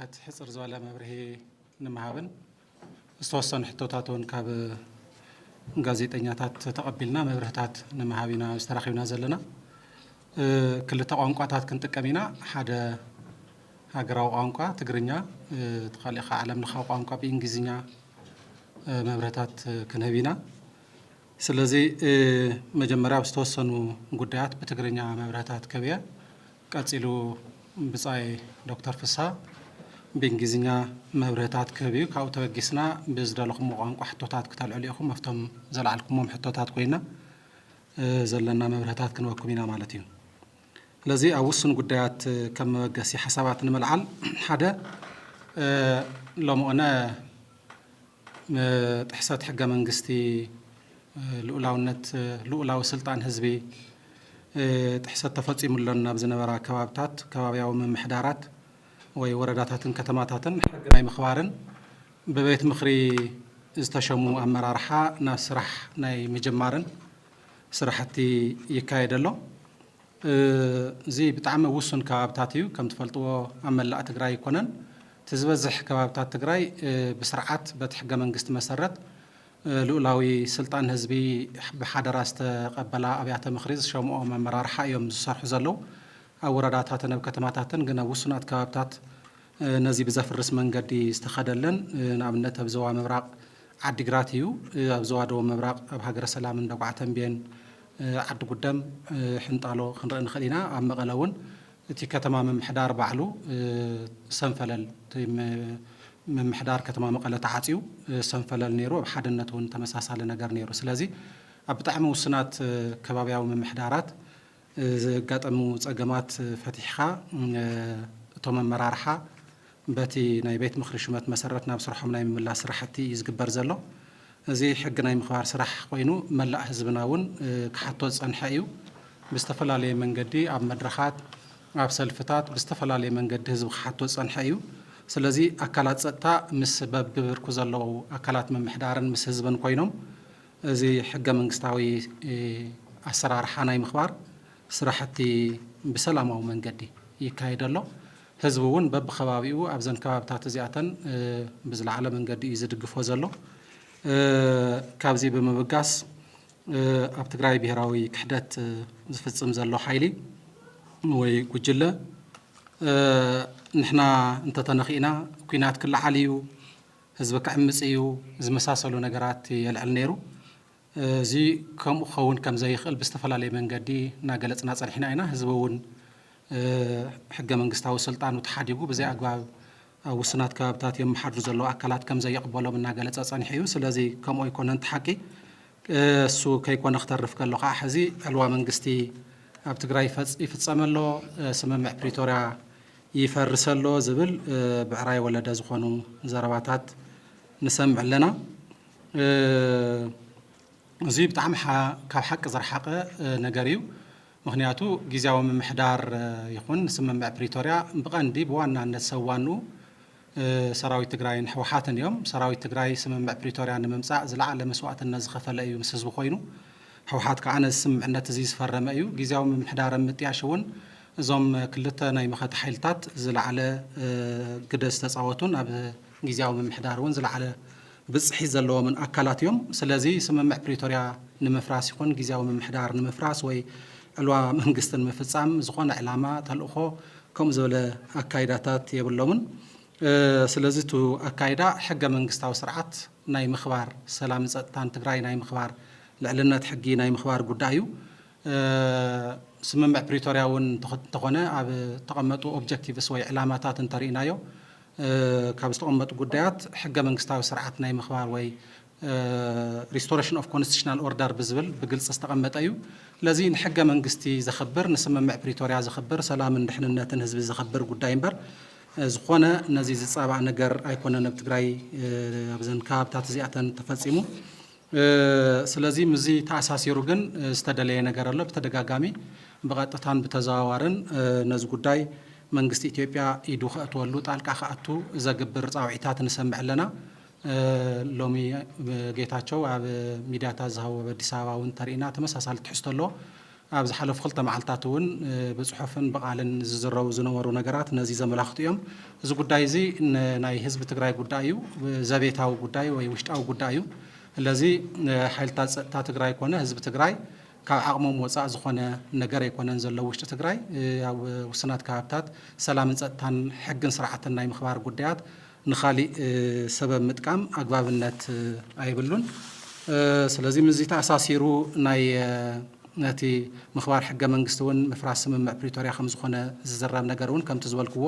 ሕት ሕጽር ዘዋላ መብርሄ ንምሃብን ዝተወሰኑ ሕቶታትን ካብ ጋዜጠኛታት ተቐቢልና መብርህታት ንምሃቢና ዝተራኺብና ዘለና ክልተ ቋንቋታት ክንጥቀም ኢና ሓደ ሃገራዊ ቋንቋ ትግርኛ ተኻሊኻ ዓለም ለኻዊ ቋንቋ ብእንግሊዝኛ መብርህታት ክንህብ ኢና ስለዚ መጀመሪያ ዝተወሰኑ ጉዳያት በትግርኛ መብርህታት ከብየ ቀፂሉ ብጻይ ዶክተር ፍሳ بإنجليزية مبرهات كبير كأو توجسنا بزدلكم وقانق حطوتات كتال عليكم مفتهم زلعلكم محطوتات كوينا زلنا مبرهات كانوا كمينا مالتين لذي أوصن قديات كم جسي حسابات نملعل حدا لما أنا تحسات حاجة من قستي لولاونت لولاو سلطان حزبي تحسات تفاصيل ملنا بزنبرا كوابتات كوابيا ومن محدارات وورداتاتن كتماتاتن حقناي مخبارن ببيت مخري استشمو أمرارحا نسرح ناي مجمارن سرحتي يكايدلو زي بتعمل وصن كابتاتيو كم تفلتوا عمل لا تجراي كونن تزبزح كابتات تجراي بسرعات بتحقق من قست مسرت لولاوي سلطان حزبي بحضر استقبلا أبيات مخريز شمو أمرارحا يوم صرح زلو ورداتاتن بكتماتاتن جنا وصنات كابتات نزي بزاف الرسم قدي استخدلن نعمل تبزوا مبرق عد جراتيو أبزوا دو مبرق بحجر سلام دقعتن بين عد قدام حنطالو خنرن خلينا عم غلون تي كتمام محدار بعلو سنفلل من محدار كتمام قلة عاتيو سنفلل نيرو بحدنتون تمساسال نجار نيرو سلازي أبتعم وصنات كبابيا ومن محدارات قاتمو صقمات فتحها توم مرارحه باتي ناي بيت مخرشمات مسرتنا بصرحهم ناي ملا سرحتي يزقبر زلو زي حق ناي مخبار سرح قوينو ملا حزبناون كحطو صنحيو باستفلالي منقدي اب مدرخات اب سلفتات باستفلالي منقدي حزب حطو صنحيو سلازي اكلات صتا مس ببركو زلو اكلات من محدارن مس حزبن قوينوم زي حق منقستاوي اسرار حناي مخبار سرحتي بسلامه منقدي يكايدلو حزبون بب خبابيو ابزن كبابتات زياتن بزلعله منقدي يزدقفو زلو كابزي بمبقاس اب تግራይ ብሄራዊ ክሕደት ዝፍጽም ዘሎ ሓይሊ ወይ ጉጅለ ንሕና እንተተነኺና ኩናት ክልዓልዩ ህዝቢ ክዕምጽዩ ዝመሳሰሉ ነገራት የልዕል ነይሩ እዚ ከምኡ ኸውን ከም ዘይኽእል ብዝተፈላለየ መንገዲ እናገለጽና ጸኒሕና ኢና ህዝቡውን ሕገ መንግስታዊ ስልጣኑ ተሓዲጉ በዚ ኣግባብ ውስናት ከባብታት የመሓድሩ ዘሎ ኣካላት ከም ዘይቕበሎም እናገለጸ ጸኒሕ እዩ ስለዚ ከምኡ ይኮነን ተሓቂ እሱ ከይኮነ ክተርፍ ከሎ ከዓ ሕዚ ዕልዋ መንግስቲ ኣብ ትግራይ ይፍጸመሎ ስምምዕ ፕሪቶርያ ይፈርሰሎ ዝብል ብዕራይ ወለደ ዝኾኑ ዘረባታት ንሰምዕ ኣለና እዚ ብጣዕሚ ካብ ሓቂ ዝረሓቐ ነገር እዩ ምክንያቱ ጊዜያዊ ምምሕዳር ይኹን ስምምዕ ፕሪቶርያ ብቐንዲ ብዋናነት ሰዋኑ ሰራዊት ትግራይን ሕወሓትን እዮም ሰራዊት ትግራይ ስምምዕ ፕሪቶርያ ንምምጻእ ዝለዓለ መስዋዕትነት ዝኸፈለ እዩ ምስ ህዝቢ ኮይኑ ሕወሓት ከዓ ነዚ ስምምዕነት እዚ ዝፈረመ እዩ ጊዜያዊ ምምሕዳር ምጥያሽ እውን እዞም ክልተ ናይ መኸት ሓይልታት ዝለዓለ ግደ ዝተፃወቱን ኣብ ጊዜያዊ ምምሕዳር እውን ዝለዓለ ብጽሒ ዘለዎምን ኣካላት እዮም ስለዚ ስምምዕ ፕሪቶርያ ንምፍራስ ይኹን ጊዜያዊ ምምሕዳር ንምፍራስ ወይ ዕልዋ መንግስትን ምፍጻም ዝኾነ ዕላማ ተልእኾ ከምኡ ዝበለ ኣካይዳታት የብሎምን ስለዚ እቲ ኣካይዳ ሕገ መንግስታዊ ስርዓት ናይ ምኽባር ሰላም ፀጥታን ትግራይ ናይ ምኽባር ልዕልነት ሕጊ ናይ ምኽባር ጉዳይ እዩ ስምምዕ ፕሪቶርያ እውን ተኾነ ኣብ ተቐመጡ ኦብጀክቲቭስ ወይ ዕላማታት እንተሪእናዮ ካብ ዝተቐመጡ ጉዳያት ሕገ መንግስታዊ ስርዓት ናይ ምኽባር ወይ restoration of constitutional order ብዝብል ብግልጽ ዝተቐመጠ እዩ ለዚ ንሕገ መንግስቲ ዘኽብር ንስምምዕ ፕሪቶርያ ዘኽብር ሰላምን ድሕንነትን ህዝቢ ዘኽብር ጉዳይ እምበር ዝኾነ ነዚ ዝፀባእ ነገር ኣይኮነን ኣብ ትግራይ ኣብዘን ከባብታት እዚኣተን ተፈጺሙ ስለዚ ምዚ ተኣሳሲሩ ግን ዝተደለየ ነገር ኣሎ ብተደጋጋሚ ብቐጥታን ብተዘዋዋርን ነዚ ጉዳይ መንግስቲ ኢትዮጵያ ኢዱ ከእትወሉ ጣልቃ ከኣቱ ዘግብር ፃውዒታት ንሰምዕ ኣለና ሎሚ ጌታቸው ኣብ ሚድያታት ዝሃቦ በአዲስ አበባ እውን ተሪእና ተመሳሳሊ ትሕዝቶ ኣሎ ኣብዚ ሓለፉ ክልተ መዓልታት እውን ብጽሑፍን ብቃልን ዝዝረቡ ዝነበሩ ነገራት ነዚ ዘመላኽቱ እዮም እዚ ጉዳይ እዚ ናይ ህዝቢ ትግራይ ጉዳይ እዩ ዘቤታዊ ጉዳይ ወይ ውሽጣዊ ጉዳይ እዩ ስለዚ ሓይልታት ጸጥታ ትግራይ ኮነ ህዝቢ ትግራይ ካብ ዓቕሞም ወፃእ ዝኾነ ነገር ኣይኮነን ዘሎ ውሽጢ ትግራይ ኣብ ውስናት ከባብታት ሰላምን ጸጥታን ሕግን ስርዓትን ናይ ምኽባር ጉዳያት ንኻሊእ ሰበብ ምጥቃም ኣግባብነት ኣይብሉን ስለዚ ምዚ ተኣሳሲሩ ናይ ነቲ ምኽባር ሕገ መንግስቲ እውን ምፍራስ ስምምዕ ፕሪቶሪያ ከም ዝኾነ ዝዝረብ ነገር እውን ከምቲ ዝበልክዎ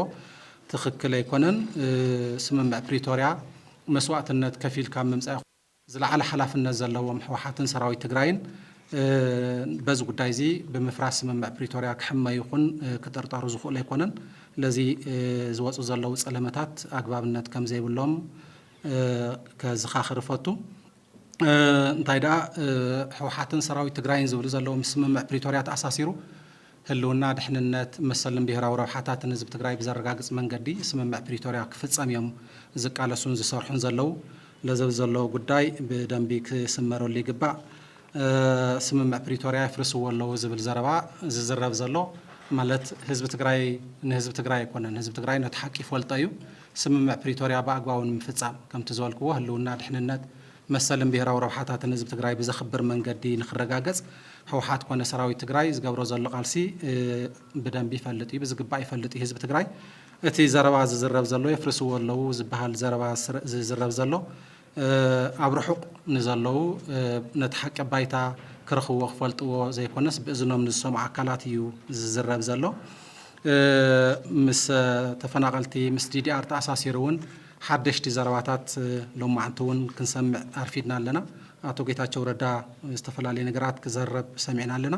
ትኽክል ኣይኮነን ስምምዕ ፕሪቶሪያ መስዋዕትነት ከፊል ካብ ምምጻእ ዝለዓለ ሓላፍነት ዘለዎም ሕወሓትን ሰራዊት ትግራይን በዚ ጉዳይ እዚ ብምፍራስ ስምምዕ ፕሪቶሪያ ክሕመዩ ይኹን ክጥርጠሩ ዝኽእሉ ኣይኮነን ለዚ ዝወፁ ዘለዉ ጸለመታት ኣግባብነት ከም ዘይብሎም ከዘኻኽር ፈቱ እንታይ ደኣ ሕወሓትን ሰራዊት ትግራይን ዝብሉ ዘለዉ ምስ ስምምዕ ፕሪቶሪያ ተኣሳሲሩ ህልውና ድሕንነት መሰልን ብሄራዊ ረብሓታትን ህዝቢ ትግራይ ብዘረጋግፅ መንገዲ ስምምዕ ፕሪቶሪያ ክፍጸም እዮም ዝቃለሱን ዝሰርሑን ዘለዉ ለዘብ ዘለዎ ጉዳይ ብደንቢ ክስመረሉ ይግባእ ስምምዕ ፕሪቶሪያ ይፍርስዎ ኣለዉ ዝብል ዘረባ ዝዝረብ ዘሎ ማለት ህዝቢ ትግራይ ንህዝቢ ትግራይ ኣይኮነን ህዝቢ ትግራይ ነቲ ሓቂ ይፈልጦ እዩ ስምምዕ ፕሪቶሪያ ብኣግባቡ ንምፍጻም ከምቲ ዝበልክዎ ህልውና ድሕንነት መሰልን ብሄራዊ ረብሓታትን ህዝቢ ትግራይ ብዘኽብር መንገዲ ንኽረጋገጽ ሕወሓት ኮነ ሰራዊት ትግራይ ዝገብሮ ዘሎ ቃልሲ ብደንቢ ይፈልጥ እዩ ብዝግባእ ይፈልጥ እዩ ህዝቢ ትግራይ እቲ ዘረባ ዝዝረብ ዘሎ የፍርስዎ ኣለዉ ዝበሃል ዘረባ ዝዝረብ ዘሎ ኣብ ርሑቕ ንዘለዉ ነቲ ሓቂ ባይታ ክረኽብዎ ክፈልጥዎ ዘይኮነስ ብእዝኖም ንዝሰምዑ ኣካላት እዩ ዝዝረብ ዘሎ ምስ ተፈናቐልቲ ምስ ዲዲኣር ተኣሳሲሩ እውን ሓደሽቲ ዘረባታት ሎማዓንቲ እውን ክንሰምዕ ኣርፊድና ኣለና ኣቶ ጌታቸው ረዳ ዝተፈላለዩ ነገራት ክዘረብ ሰሚዕና ኣለና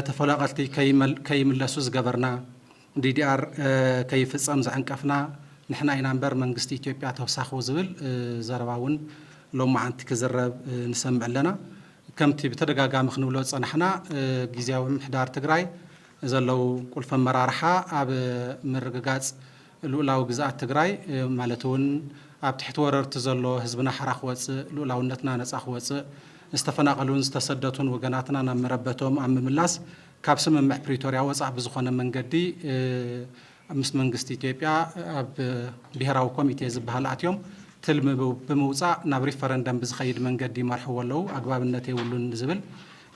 ተፈናቐልቲ ከይምለሱ ዝገበርና ዲዲኣር ከይፍጸም ዘዕንቀፍና ንሕና ኢና እምበር መንግስቲ ኢትዮጵያ ተወሳኺ ዝብል ዘረባ እውን ሎማዓንቲ ክዝረብ ንሰምዕ ኣለና ከምቲ ብተደጋጋሚ ክንብሎ ፀናሕና ጊዜያዊ ምሕዳር ትግራይ ዘለዉ ቁልፊ ኣመራርሓ ኣብ ምርግጋጽ ልኡላዊ ግዝኣት ትግራይ ማለት እውን ኣብ ትሕቲ ወረርቲ ዘሎ ህዝብና ሓራ ክወፅእ ልኡላውነትና ነፃ ክወፅእ ዝተፈናቐሉን ዝተሰደቱን ወገናትና ናብ መረበቶም ኣብ ምምላስ ካብ ስምምዕ ፕሪቶሪያ ወፃእ ብዝኾነ መንገዲ ምስ መንግስቲ ኢትዮጵያ ኣብ ብሄራዊ ኮሚቴ ዝበሃል ኣትዮም ትልሚ ብምውፃእ ናብ ሪፈረንደም ብዝኸይድ መንገዲ ይመርሕዎ ኣለዉ ኣግባብነት የብሉን ዝብል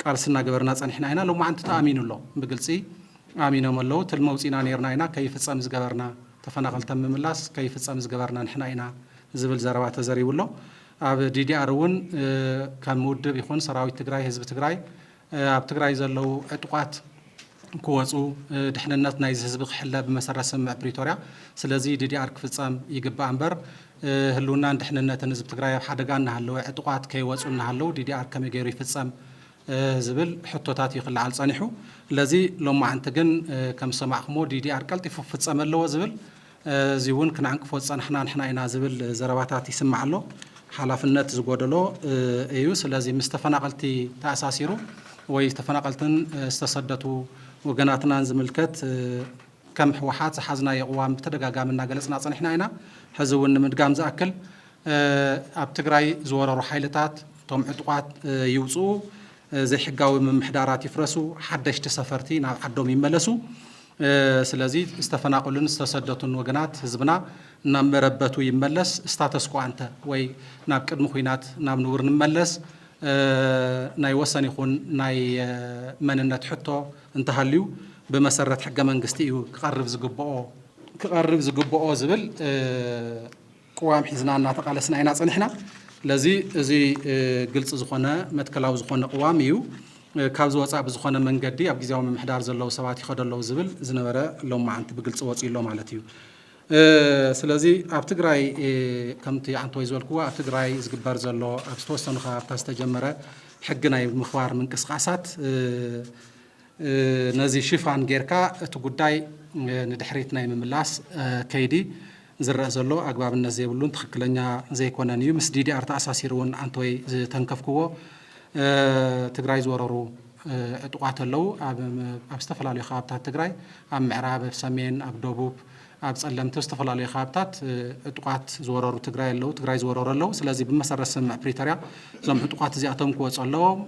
ቃልስና ገበርና ፀኒሕና ኢና ሎማዓንቲ ተኣሚኑ ኣሎ ብግልፂ ኣሚኖም ኣለዉ ትልሚ ውፂና ነርና ኢና ከይፍፀም ዝገበርና ተፈናቐልቲ ምምላስ ከይፍፀም ዝገበርና ንሕና ኢና ዝብል ዘረባ ተዘሪቡ ኣሎ ኣብ ዲዲኣር እውን ከም ውድብ ይኹን ሰራዊት ትግራይ ህዝቢ ትግራይ ኣብ ትግራይ ዘለዉ ዕጡቋት ክወፁ ድሕንነት ናይ ህዝቢ ክሕለ ብመሰረት ስምምዕ ፕሪቶሪያ ስለዚ ዲዲኣር ክፍፀም ይግባእ እምበር ህልውናን ድሕንነትን ህዝቢ ትግራይ ኣብ ሓደጋ እናሃለወ ዕጡቋት ከይወፁ እናሃለዉ ዲዲኣር ከመይ ገይሩ ይፍፀም ዝብል ሕቶታት ይኽልዓል ፀኒሑ ለዚ ሎማዓንቲ ግን ከም ሰማዕኹሞ ዲዲኣር ቀልጢፉ ክፍፀም ኣለዎ ዝብል እዚ እውን ክንዕንቅፎ ፀናሕና ንሕና ኢና ዝብል ዘረባታት ይስማዕ ኣሎ ሓላፍነት ዝጎደሎ እዩ ስለዚ ምስ ተፈናቐልቲ ተኣሳሲሩ ወይ ተፈናቐልትን ዝተሰደቱ ወገናትናን ዝምልከት ከም ሕወሓት ዝሓዝናዮ ቅዋም ብተደጋጋሚ እናገለፅና ፀኒሕና ኢና ሕዚ እውን ንምድጋም ዝኣክል ኣብ ትግራይ ዝወረሩ ሓይልታት እቶም ዕጡቋት ይውፅኡ ዘይሕጋዊ ምምሕዳራት ይፍረሱ ሓደሽቲ ሰፈርቲ ናብ ዓዶም ይመለሱ ስለዚ ዝተፈናቀሉን ዝተሰደቱን ወገናት ህዝብና ናብ መረበቱ ይመለስ ስታተስ ኳ አንተ ወይ ናብ ቅድሚ ኩናት ናብ ንቡር ንመለስ ናይ ወሰን ይኹን ናይ መንነት ሕቶ እንተሃልዩ ብመሰረት ሕገ መንግስቲ እዩ ክቐርብ ዝግብኦ ዝብል ቅዋም ሒዝና እናተቃለስና ኢና ፀኒሕና ለዚ እዚ ግልጽ ዝኾነ መትከላዊ ዝኾነ ቅዋም እዩ ካብ ዝወፃእ ብዝኾነ መንገዲ ኣብ ጊዜያዊ ምምሕዳር ዘለዉ ሰባት ይኸደለዉ ዝብል ዝነበረ ሎማዓንቲ ብግልፂ ወፂኡ ኣሎ ማለት እዩ ስለዚ ኣብ ትግራይ ከምቲ ዓንተወይ ዝበልክዎ ኣብ ትግራይ ዝግበር ዘሎ ኣብ ዝተወሰኑ ከባብታት ዝተጀመረ ሕጊ ናይ ምኽባር ምንቅስቃሳት ነዚ ሽፋን ጌርካ እቲ ጉዳይ ንድሕሪት ናይ ምምላስ ከይዲ ዝረአ ዘሎ ኣግባብነት ዘይብሉን ትክክለኛ ዘይኮነን እዩ ምስ ዲዲኣር ተኣሳሲሩ እውን ዓንተወይ ዝተንከፍክዎ ትግራይ ዝወረሩ ዕጡቋት ኣለዉ ኣብ ዝተፈላለዩ ከባብታት ትግራይ ኣብ ምዕራብ ኣብ ሰሜን ኣብ ደቡብ ኣብ ጸለምቲ ዝተፈላለዩ ከባብታት ዕጡቋት ዝወረሩ ትግራይ ዝወረሩ ኣለዉ ስለዚ ብመሰረት ስምምዕ ፕሪቶሪያ እዞም ዕጡቋት እዚኣቶም ክወፁ ኣለዎም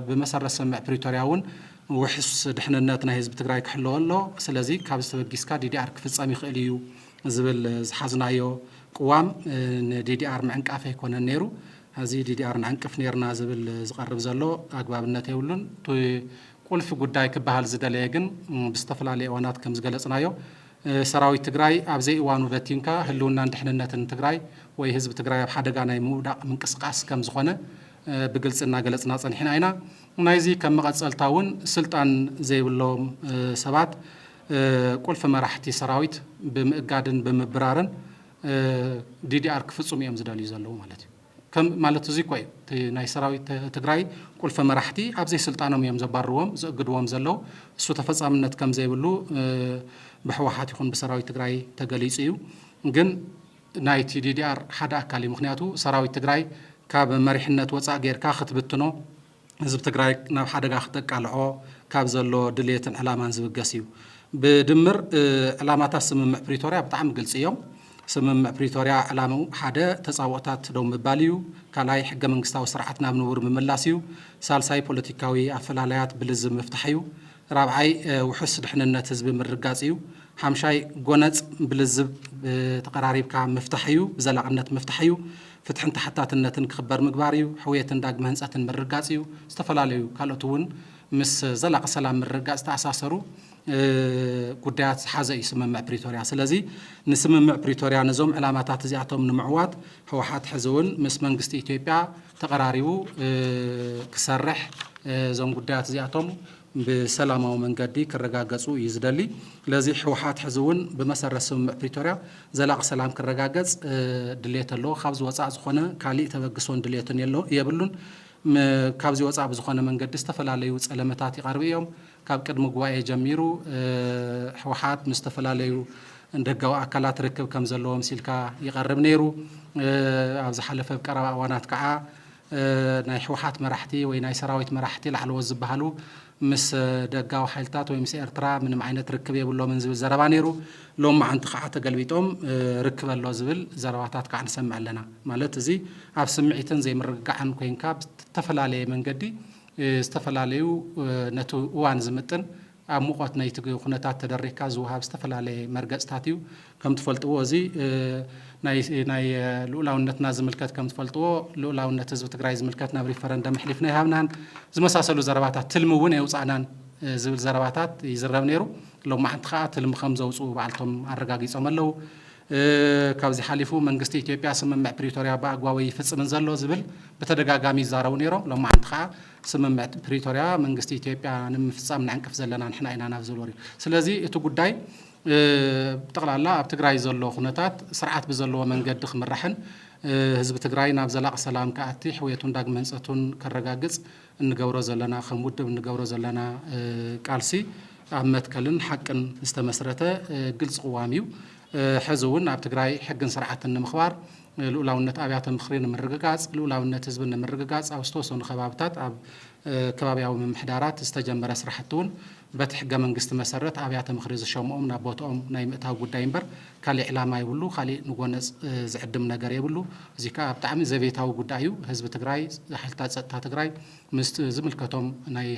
ብመሰረት ስምምዕ ፕሪቶሪያ እውን وحس دحنناتنا حزب تግራይ كحلو الله سلازي كاب استبقيسكا DDR كفصام يخእል እዩ ዝብል ዝሓዝናዮ قوام DDR معንቃፍ ኣይኮነን ነይሩ هذه DDR نعنقف نيرنا زبل زقرب زلو أقبابنا تيولون توي ቁልፍ ጉዳይ ክባሃል ዝደለየ ግን ብዝተፈላለየ እዋናት ከም ዝገለጽናዮ ሰራዊት ትግራይ ኣብዘይ እዋኑ በቲንካ ህልውና ድሕንነትን ትግራይ ወይ ህዝብ ትግራይ ኣብ ሓደጋ ናይ ምውዳቕ ምንቅስቃስ ከም ዝኾነ ብግልጽና ገለጽና ጸኒሕና ኢና ናይዚ ከም መቐጸልታውን ስልጣን ዘይብሎም ሰባት ቁልፍ መራሕቲ ሰራዊት ብምእጋድን ብምብራርን DDR ክፍጹም እዮም ዝደልዩ ዘለዉ ማለት እዩ كم مالت زيكوي ناي سراويت تግራይ ቁልፍ መራሕቲ ኣብ ዘይ ስልጣኖም እዮም ዘባርዎም ዘግድዎም ዘለው እሱ ተፈጻምነት ከም ዘይብሉ ብሕወሓት ይኹን ብሰራዊት ትግራይ ተገሊጹ እዩ ግን ናይ DDR ሓደ ኣካል ምክንያቱ ሰራዊት ትግራይ ካብ መሪሕነት ወፃእ ጌርካ ክትብትኖ ህዝብ ትግራይ ናብ ሓደጋ ክተቃልዖ ካብ ዘሎ ድሌትን ዕላማን ዝብገስ እዩ ብድምር ዕላማታት ስምምዕ ፕሪቶሪያ ብጣዕሚ ግልጽ እዮም سمم بريتوريا علامو حدا تصاوتات دوم باليو كلاي حق منقستاو سرعت ناب نور مملاسيو سالساي بوليتيكاوي افلاليات بلزم مفتحيو رابعاي وحس دحننت حزب مرقاصيو حمشاي غونص بلزب تقراريب كا مفتحيو بزلاقنت مفتحيو فتحن تحتاتنتن كخبر مغباريو حويتن داغ منصاتن مرقاصيو استفلاليو كالوتون مس زلاق سلام مرقاص تاساسرو قدات حازي سممع بريتوريا سلازي نسممع بريتوريا نزوم علامات زياتهم نمعوات هو حات حزون مس منقست إثيوبيا تقراريو كسرح زوم قدات زياتهم بسلامة ومنقدي كرقاقصو يزدلي لازي حوحات حزون بمسار سممع بريتوريا زلاق سلام كرقاقص دليت اللو خابز وصاع زخونه كالي تبقسون دليتن يلو يبلون كابزي وصاع بزخونه منقدي استفلاليو علامات يقربيهم كاب قدم غواي جميرو حوحات مستفلاليو እንደጋው አካላት ርክብ ከም ዘለዎም ሲልካ ይቀርብ ነይሩ ኣብዝ ሓለፈ ቀረባ ዋናት ከዓ ናይ ሕወሓት መራሕቲ ወይ ናይ ሰራዊት መራሕቲ ላዕለዎ ዝበሃሉ ምስ ደጋው ሓይልታት ወይ ምስ ኤርትራ ምንም ዓይነት ርክብ የብሎምን ዝብል ዘረባ ነይሩ ሎም ማዓንቲ ከዓ ተገልቢጦም ርክብ ኣሎ ዝብል ዘረባታት ከዓ ንሰምዕ ኣለና ማለት እዚ ኣብ ስምዒትን ዘይምርግጋዕን ኮይንካ ብተፈላለየ መንገዲ استفلاليو نتو وان زمتن أموقات نيتج خناتات تدريكا زوها استفلالي مرجع ستاتيو كم تفلتوا زي ناي لولا ونتنا زملكات كم تفلتوا لولا ونتزو تجراي زملكات نبري فرندم حلفنا هامنان زم ساسلو زرباتات تلمون يوصعنا زول زرباتات يزرب نيرو لو ما حد خاط تلم خمسة وصو بعلتهم الرجاجي سملو كابزي حلفو منقست إثيوبيا سممع بريتوريا باقواوي فتصم نزلو زبل بتدقاقامي زارو نيرو لو ما عند خا سممع بريتوريا منقست إثيوبيا نمفصام نعنكف زلنا نحنا إنا نافزلوري سلازي إتو قداي بتقلع الله بتقراي زلو خناتات سرعات بزلو من قد مرحن حزب تقراي ناب زلاق سلام كأتي حويتون داق منصتون كالرقاقص نقورو زلنا خمود نقورو زلنا كالسي عمت كلن حقا استمسرته قلص قواميو حزون عبد تجراي حقن سرعة النمخبار لولاونة أبيات المخرين من الرجاج لولاونة تزبن من الرجاج أو استوسون خبابتات أب كبابي أو من محدارات استجمع رسرحتون بتحق من قست مسرت أبيات المخريز الشوم نبوت نايمتها قدامبر كالي إعلامي يقولوا خالي نقول زعد من نجار يقولوا زكاة بتعمل زبيتها وقدايو حزب تجراي حلتات ستة تجراي مست زمل كتوم ناي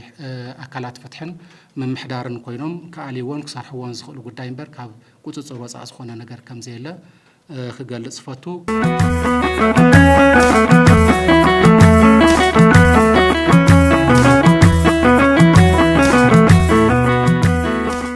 أكلات فتحن من محدار كوينهم كاليون كسرحوان زخل قدامبر كاب قطع صوت أسخنا نجار كم زيلا خجل صفاتو